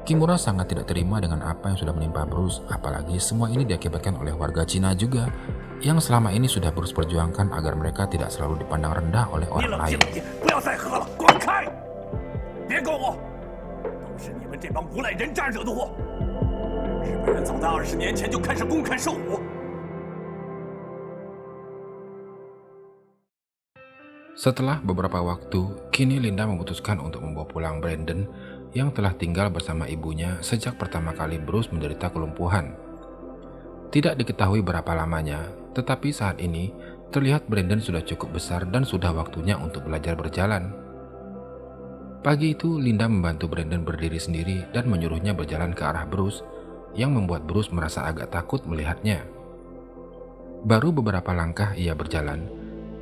Kimura sangat tidak terima dengan apa yang sudah menimpa Bruce, apalagi semua ini diakibatkan oleh warga Cina juga, yang selama ini sudah Bruce perjuangkan agar mereka tidak selalu dipandang rendah oleh 你 orang 冷 lain. 静冷静，不要再喝了，滚开！别管我，都是你们这帮无赖人渣惹的祸。日本人早在20年前就开始公开授武。 Setelah beberapa waktu, kini Linda memutuskan untuk membawa pulang Brandon yang telah tinggal bersama ibunya sejak pertama kali Bruce menderita kelumpuhan. Tidak diketahui berapa lamanya, tetapi saat ini terlihat Brandon sudah cukup besar dan sudah waktunya untuk belajar berjalan. Pagi itu, Linda membantu Brandon berdiri sendiri dan menyuruhnya berjalan ke arah Bruce, yang membuat Bruce merasa agak takut melihatnya. Baru beberapa langkah ia berjalan,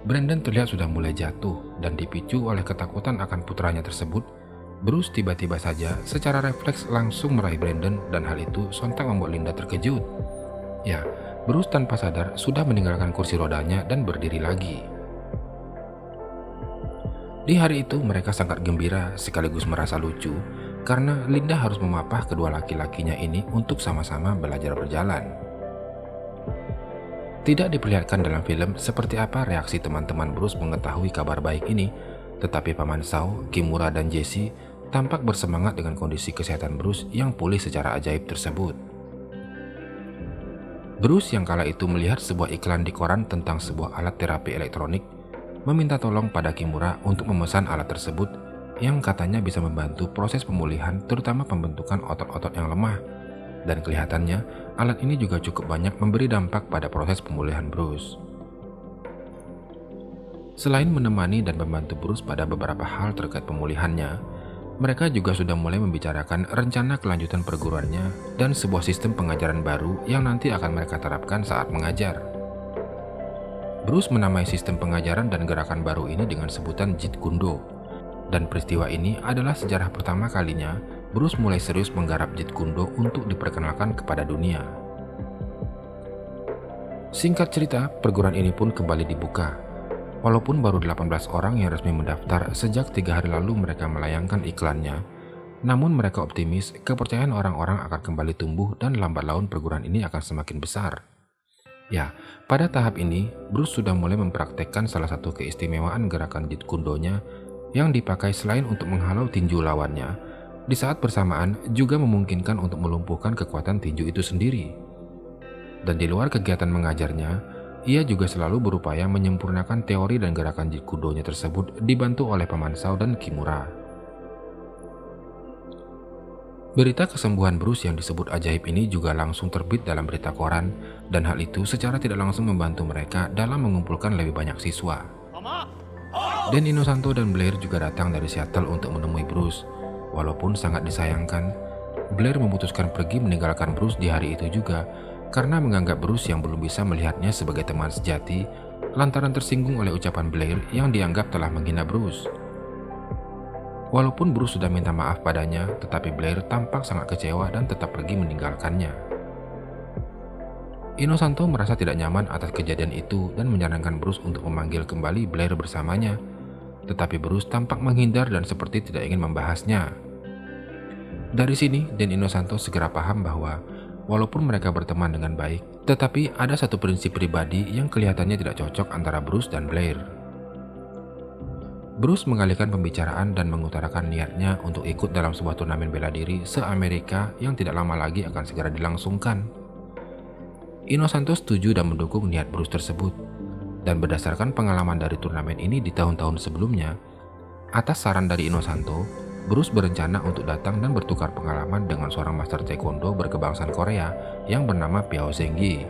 Brandon terlihat sudah mulai jatuh dan dipicu oleh ketakutan akan putranya tersebut. Bruce tiba-tiba saja secara refleks langsung meraih Brandon dan hal itu sontak membuat Linda terkejut. Ya, Bruce tanpa sadar sudah meninggalkan kursi rodanya dan berdiri lagi. Di hari itu mereka sangat gembira sekaligus merasa lucu karena Linda harus memapah kedua laki-lakinya ini untuk sama-sama belajar berjalan. Tidak diperlihatkan dalam film seperti apa reaksi teman-teman Bruce mengetahui kabar baik ini, tetapi Paman Shao, Kimura, dan Jessie tampak bersemangat dengan kondisi kesehatan Bruce yang pulih secara ajaib tersebut. Bruce yang kala itu melihat sebuah iklan di koran tentang sebuah alat terapi elektronik, meminta tolong pada Kimura untuk memesan alat tersebut yang katanya bisa membantu proses pemulihan terutama pembentukan otot-otot yang lemah. Dan kelihatannya alat ini juga cukup banyak memberi dampak pada proses pemulihan Bruce. Selain menemani dan membantu Bruce pada beberapa hal terkait pemulihannya, mereka juga sudah mulai membicarakan rencana kelanjutan perguruannya dan sebuah sistem pengajaran baru yang nanti akan mereka terapkan saat mengajar. Bruce menamai sistem pengajaran dan gerakan baru ini dengan sebutan Jeet Kune Do. Dan peristiwa ini adalah sejarah pertama kalinya Bruce mulai serius menggarap Jeet Kune Do untuk diperkenalkan kepada dunia. Singkat cerita, perguruan ini pun kembali dibuka. Walaupun baru 18 orang yang resmi mendaftar sejak 3 hari lalu mereka melayangkan iklannya, namun mereka optimis kepercayaan orang-orang akan kembali tumbuh dan lambat laun perguruan ini akan semakin besar. Ya, pada tahap ini, Bruce sudah mulai mempraktekkan salah satu keistimewaan gerakan Jeet Kune Do-nya yang dipakai selain untuk menghalau tinju lawannya, di saat bersamaan juga memungkinkan untuk melumpuhkan kekuatan tinju itu sendiri. Dan di luar kegiatan mengajarnya, ia juga selalu berupaya menyempurnakan teori dan gerakan Jeet Kune Do-nya tersebut dibantu oleh Paman Shao dan Kimura. Berita kesembuhan Bruce yang disebut ajaib ini juga langsung terbit dalam berita koran, dan hal itu secara tidak langsung membantu mereka dalam mengumpulkan lebih banyak siswa. Dan Inosanto dan Blair juga datang dari Seattle untuk menemui Bruce. Walaupun sangat disayangkan, Blair memutuskan pergi meninggalkan Bruce di hari itu juga karena menganggap Bruce yang belum bisa melihatnya sebagai teman sejati lantaran tersinggung oleh ucapan Blair yang dianggap telah menghina Bruce. Walaupun Bruce sudah minta maaf padanya, tetapi Blair tampak sangat kecewa dan tetap pergi meninggalkannya. Inosanto merasa tidak nyaman atas kejadian itu dan menyarankan Bruce untuk memanggil kembali Blair bersamanya, tetapi Bruce tampak menghindar dan seperti tidak ingin membahasnya. Dari sini, Dan Inosanto segera paham bahwa walaupun mereka berteman dengan baik, tetapi ada satu prinsip pribadi yang kelihatannya tidak cocok antara Bruce dan Blair. Bruce mengalihkan pembicaraan dan mengutarakan niatnya untuk ikut dalam sebuah turnamen bela diri se-Amerika yang tidak lama lagi akan segera dilangsungkan. Inosanto setuju dan mendukung niat Bruce tersebut, dan berdasarkan pengalaman dari turnamen ini di tahun-tahun sebelumnya, atas saran dari Inosanto, Bruce berencana untuk datang dan bertukar pengalaman dengan seorang master taekwondo berkebangsaan Korea yang bernama Piao Zhengyi.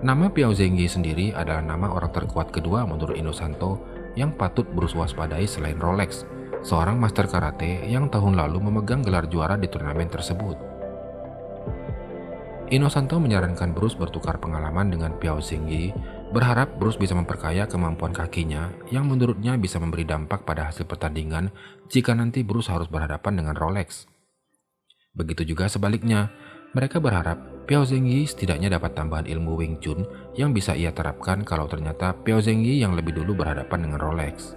Nama Piao Zhengyi sendiri adalah nama orang terkuat kedua menurut Inosanto yang patut Bruce waspadai selain Rolex, seorang master karate yang tahun lalu memegang gelar juara di turnamen tersebut. Inosanto menyarankan Bruce bertukar pengalaman dengan Piao Zhengyi, berharap Bruce bisa memperkaya kemampuan kakinya yang menurutnya bisa memberi dampak pada hasil pertandingan jika nanti Bruce harus berhadapan dengan Rolex. Begitu juga sebaliknya, mereka berharap Piao Zhengyi setidaknya dapat tambahan ilmu Wing Chun yang bisa ia terapkan kalau ternyata Piao Zhengyi yang lebih dulu berhadapan dengan Rolex.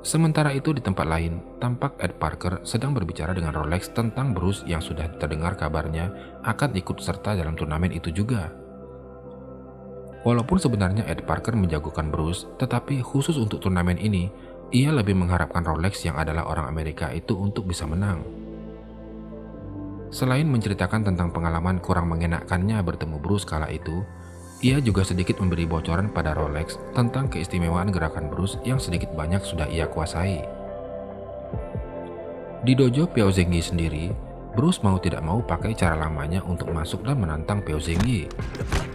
Sementara itu di tempat lain, tampak Ed Parker sedang berbicara dengan Rolex tentang Bruce yang sudah terdengar kabarnya akan ikut serta dalam turnamen itu juga. Walaupun sebenarnya Ed Parker menjagokan Bruce, tetapi khusus untuk turnamen ini, ia lebih mengharapkan Rolex yang adalah orang Amerika itu untuk bisa menang. Selain menceritakan tentang pengalaman kurang mengenakannya bertemu Bruce kala itu, ia juga sedikit memberi bocoran pada Rolex tentang keistimewaan gerakan Bruce yang sedikit banyak sudah ia kuasai. Di dojo Piao Zhengyi sendiri, Bruce mau tidak mau pakai cara lamanya untuk masuk dan menantang Piao Zhengyi.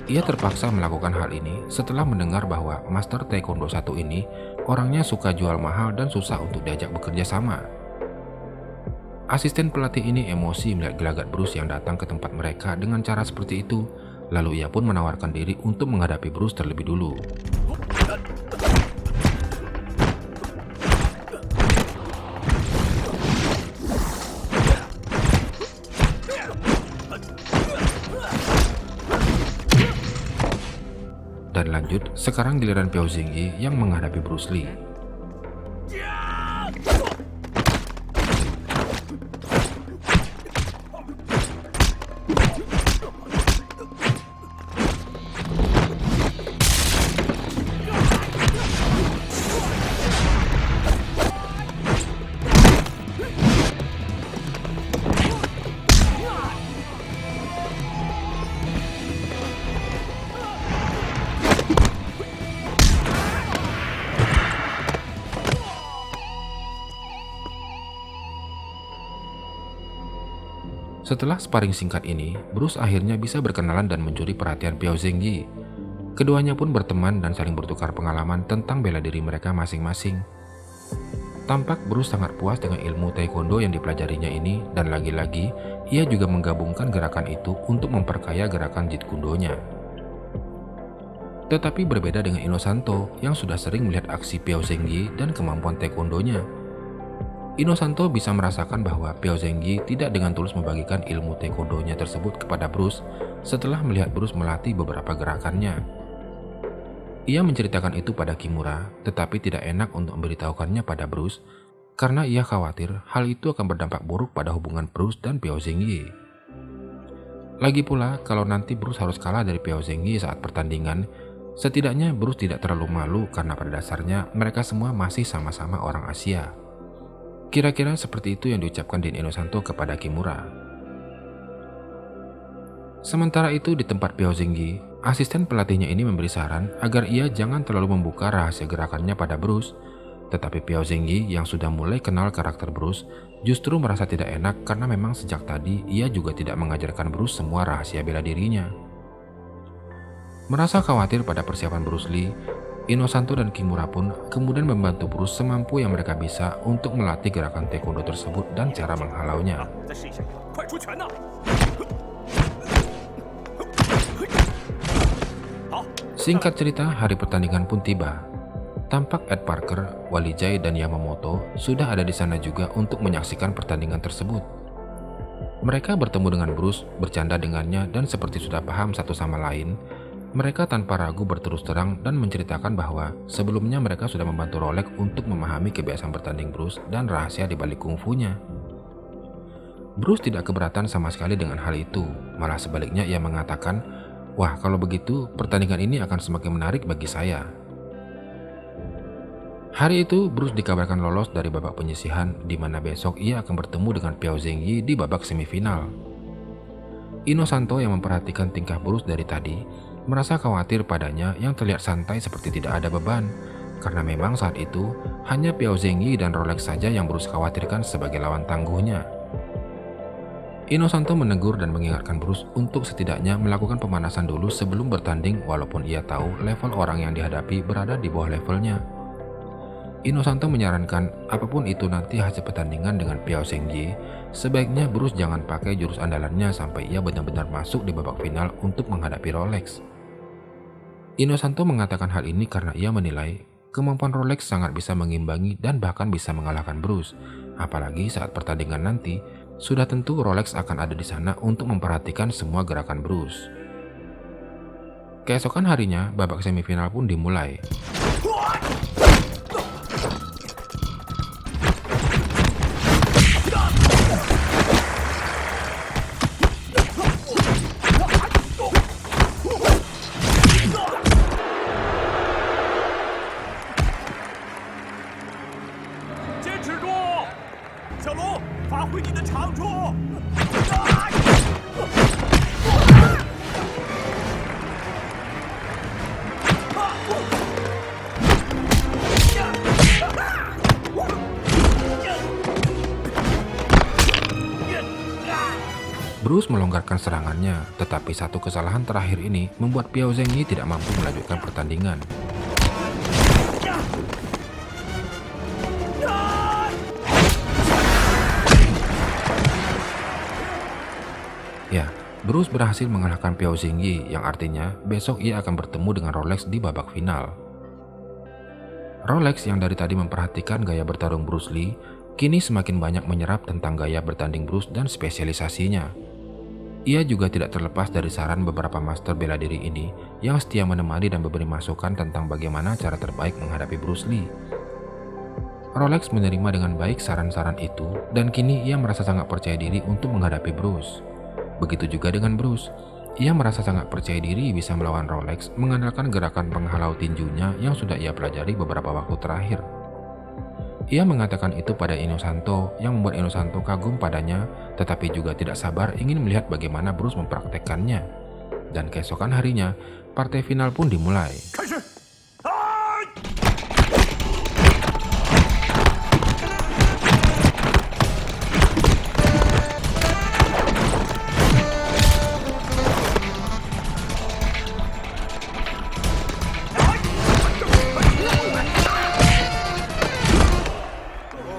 Ia terpaksa melakukan hal ini setelah mendengar bahwa Master Taekwondo 1 ini orangnya suka jual mahal dan susah untuk diajak bekerja sama. Asisten pelatih ini emosi melihat gelagat Bruce yang datang ke tempat mereka dengan cara seperti itu. Lalu ia pun menawarkan diri untuk menghadapi Bruce terlebih dulu. Dan lanjut, sekarang giliran Piao Zhengyi yang menghadapi Bruce Lee. Setelah sparring singkat ini, Bruce akhirnya bisa berkenalan dan mencuri perhatian Piao Zhengyi. Keduanya pun berteman dan saling bertukar pengalaman tentang bela diri mereka masing-masing. Tampak Bruce sangat puas dengan ilmu taekwondo yang dipelajarinya ini, dan lagi-lagi ia juga menggabungkan gerakan itu untuk memperkaya gerakan Jeet Kune-nya. Tetapi berbeda dengan Inosanto yang sudah sering melihat aksi Piao Zhengyi dan kemampuan taekwondo-nya. Inosanto bisa merasakan bahwa Piao Zhengyi tidak dengan tulus membagikan ilmu taekwondo-nya tersebut kepada Bruce setelah melihat Bruce melatih beberapa gerakannya. Ia menceritakan itu pada Kimura, tetapi tidak enak untuk memberitahukannya pada Bruce karena ia khawatir hal itu akan berdampak buruk pada hubungan Bruce dan Piao Zhengyi. Lagi pula, kalau nanti Bruce harus kalah dari Piao Zhengyi saat pertandingan, setidaknya Bruce tidak terlalu malu karena pada dasarnya mereka semua masih sama-sama orang Asia. Kira-kira seperti itu yang diucapkan Din Inosanto kepada Kimura. Sementara itu di tempat Piao Zhengyi, asisten pelatihnya ini memberi saran agar ia jangan terlalu membuka rahasia gerakannya pada Bruce. Tetapi Piao Zhengyi yang sudah mulai kenal karakter Bruce justru merasa tidak enak karena memang sejak tadi ia juga tidak mengajarkan Bruce semua rahasia bela dirinya. Merasa khawatir pada persiapan Bruce Lee, Inosanto dan Kimura pun kemudian membantu Bruce semampu yang mereka bisa untuk melatih gerakan taekwondo tersebut dan cara menghalaunya. Singkat cerita, hari pertandingan pun tiba. Tampak Ed Parker, Wally Jai, dan Yamamoto sudah ada di sana juga untuk menyaksikan pertandingan tersebut. Mereka bertemu dengan Bruce, bercanda dengannya, dan seperti sudah paham satu sama lain, mereka tanpa ragu berterus terang dan menceritakan bahwa sebelumnya mereka sudah membantu Rolex untuk memahami kebiasaan bertanding Bruce dan rahasia di balik kungfunya. Bruce tidak keberatan sama sekali dengan hal itu, malah sebaliknya ia mengatakan, "Wah, kalau begitu pertandingan ini akan semakin menarik bagi saya." Hari itu Bruce dikabarkan lolos dari babak penyisihan, di mana besok ia akan bertemu dengan Piao Zhengyi di babak semifinal. Inosanto yang memperhatikan tingkah Bruce dari tadi merasa khawatir padanya yang terlihat santai seperti tidak ada beban, karena memang saat itu hanya Piao Zhengyi dan Rolex saja yang Bruce khawatirkan sebagai lawan tangguhnya. Inosanto menegur dan mengingatkan Bruce untuk setidaknya melakukan pemanasan dulu sebelum bertanding, walaupun ia tahu level orang yang dihadapi berada di bawah levelnya. Inosanto menyarankan apapun itu nanti hasil pertandingan dengan Piao Zhengyi, sebaiknya Bruce jangan pakai jurus andalannya sampai ia benar-benar masuk di babak final untuk menghadapi Rolex. Inosanto mengatakan hal ini karena ia menilai kemampuan Rolex sangat bisa mengimbangi dan bahkan bisa mengalahkan Bruce, apalagi saat pertandingan nanti sudah tentu Rolex akan ada di sana untuk memperhatikan semua gerakan Bruce. Keesokan harinya, babak semifinal pun dimulai. Bruce melonggarkan serangannya, tetapi satu kesalahan terakhir ini membuat Piao Zhengyi tidak mampu melanjutkan pertandingan. Ya, Bruce berhasil mengalahkan Piao Zhengyi, yang artinya besok ia akan bertemu dengan Rolex di babak final. Rolex yang dari tadi memperhatikan gaya bertarung Bruce Lee, kini semakin banyak menyerap tentang gaya bertanding Bruce dan spesialisasinya. Ia juga tidak terlepas dari saran beberapa master bela diri ini yang setia menemani dan memberi masukan tentang bagaimana cara terbaik menghadapi Bruce Lee. Rolex menerima dengan baik saran-saran itu dan kini ia merasa sangat percaya diri untuk menghadapi Bruce. Begitu juga dengan Bruce. Ia merasa sangat percaya diri bisa melawan Rolex mengandalkan gerakan penghalau tinjunya yang sudah ia pelajari beberapa waktu terakhir. Ia mengatakan itu pada Inosanto yang membuat Inosanto kagum padanya, tetapi juga tidak sabar ingin melihat bagaimana Bruce mempraktekkannya. Dan keesokan harinya, partai final pun dimulai.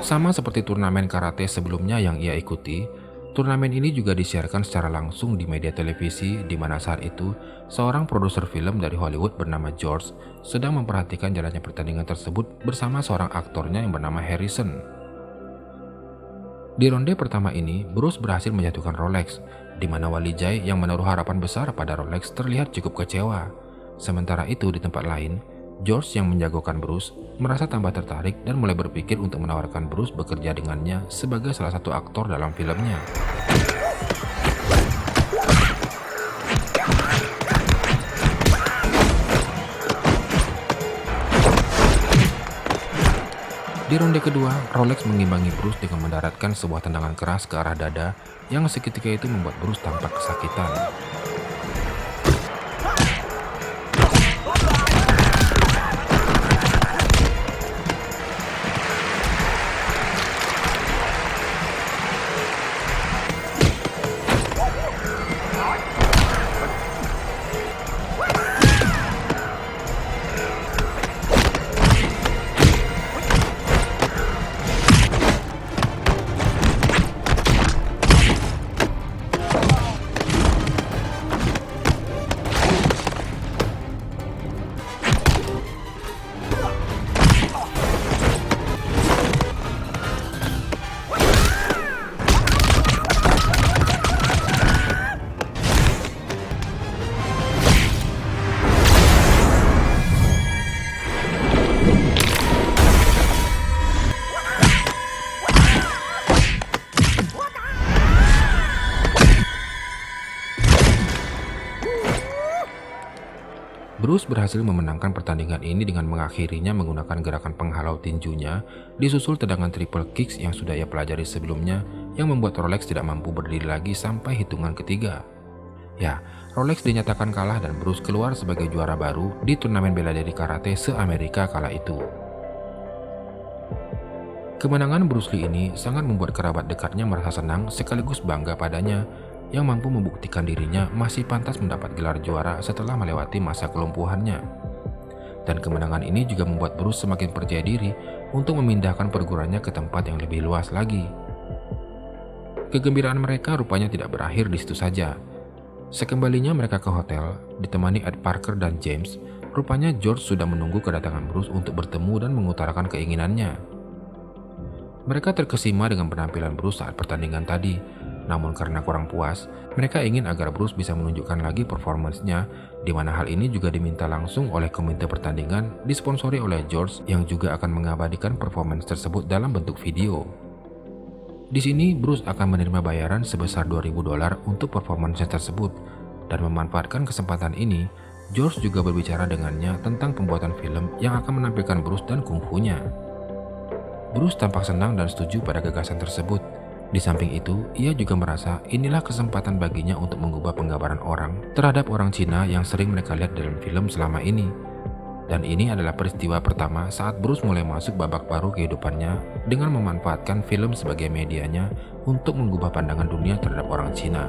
Sama seperti turnamen karate sebelumnya yang ia ikuti, turnamen ini juga disiarkan secara langsung di media televisi, di mana saat itu seorang produser film dari Hollywood bernama George sedang memperhatikan jalannya pertandingan tersebut bersama seorang aktornya yang bernama Harrison. Di ronde pertama ini, Bruce berhasil menjatuhkan Rolex, di mana Walijai yang menaruh harapan besar pada Rolex terlihat cukup kecewa. Sementara itu di tempat lain, George yang menjagokan Bruce merasa tambah tertarik dan mulai berpikir untuk menawarkan Bruce bekerja dengannya sebagai salah satu aktor dalam filmnya. Di ronde kedua, Rolex mengimbangi Bruce dengan mendaratkan sebuah tendangan keras ke arah dada yang seketika itu membuat Bruce tampak kesakitan. Bruce berhasil memenangkan pertandingan ini dengan mengakhirinya menggunakan gerakan penghalau tinjunya, disusul tendangan triple kicks yang sudah ia pelajari sebelumnya yang membuat Rolex tidak mampu berdiri lagi sampai hitungan ketiga. Ya, Rolex dinyatakan kalah dan Bruce keluar sebagai juara baru di turnamen bela diri karate se-Amerika kala itu. Kemenangan Bruce Lee ini sangat membuat kerabat dekatnya merasa senang sekaligus bangga padanya yang mampu membuktikan dirinya masih pantas mendapat gelar juara setelah melewati masa kelumpuhannya. Dan kemenangan ini juga membuat Bruce semakin percaya diri untuk memindahkan perguruannya ke tempat yang lebih luas lagi. Kegembiraan mereka rupanya tidak berakhir di situ saja. Sekembalinya mereka ke hotel, ditemani Ed Parker dan James, rupanya George sudah menunggu kedatangan Bruce untuk bertemu dan mengutarakan keinginannya. Mereka terkesima dengan penampilan Bruce saat pertandingan tadi, namun karena kurang puas, mereka ingin agar Bruce bisa menunjukkan lagi performansnya, di mana hal ini juga diminta langsung oleh komite pertandingan disponsori oleh George yang juga akan mengabadikan performance tersebut dalam bentuk video. Di sini Bruce akan menerima bayaran sebesar $2.000 untuk performance tersebut, dan memanfaatkan kesempatan ini, George juga berbicara dengannya tentang pembuatan film yang akan menampilkan Bruce dan kungfunya. Bruce tampak senang dan setuju pada gagasan tersebut. Di samping itu, ia juga merasa inilah kesempatan baginya untuk mengubah penggambaran orang terhadap orang Cina yang sering mereka lihat dalam film selama ini. Dan ini adalah peristiwa pertama saat Bruce mulai masuk babak baru kehidupannya dengan memanfaatkan film sebagai medianya untuk mengubah pandangan dunia terhadap orang Cina.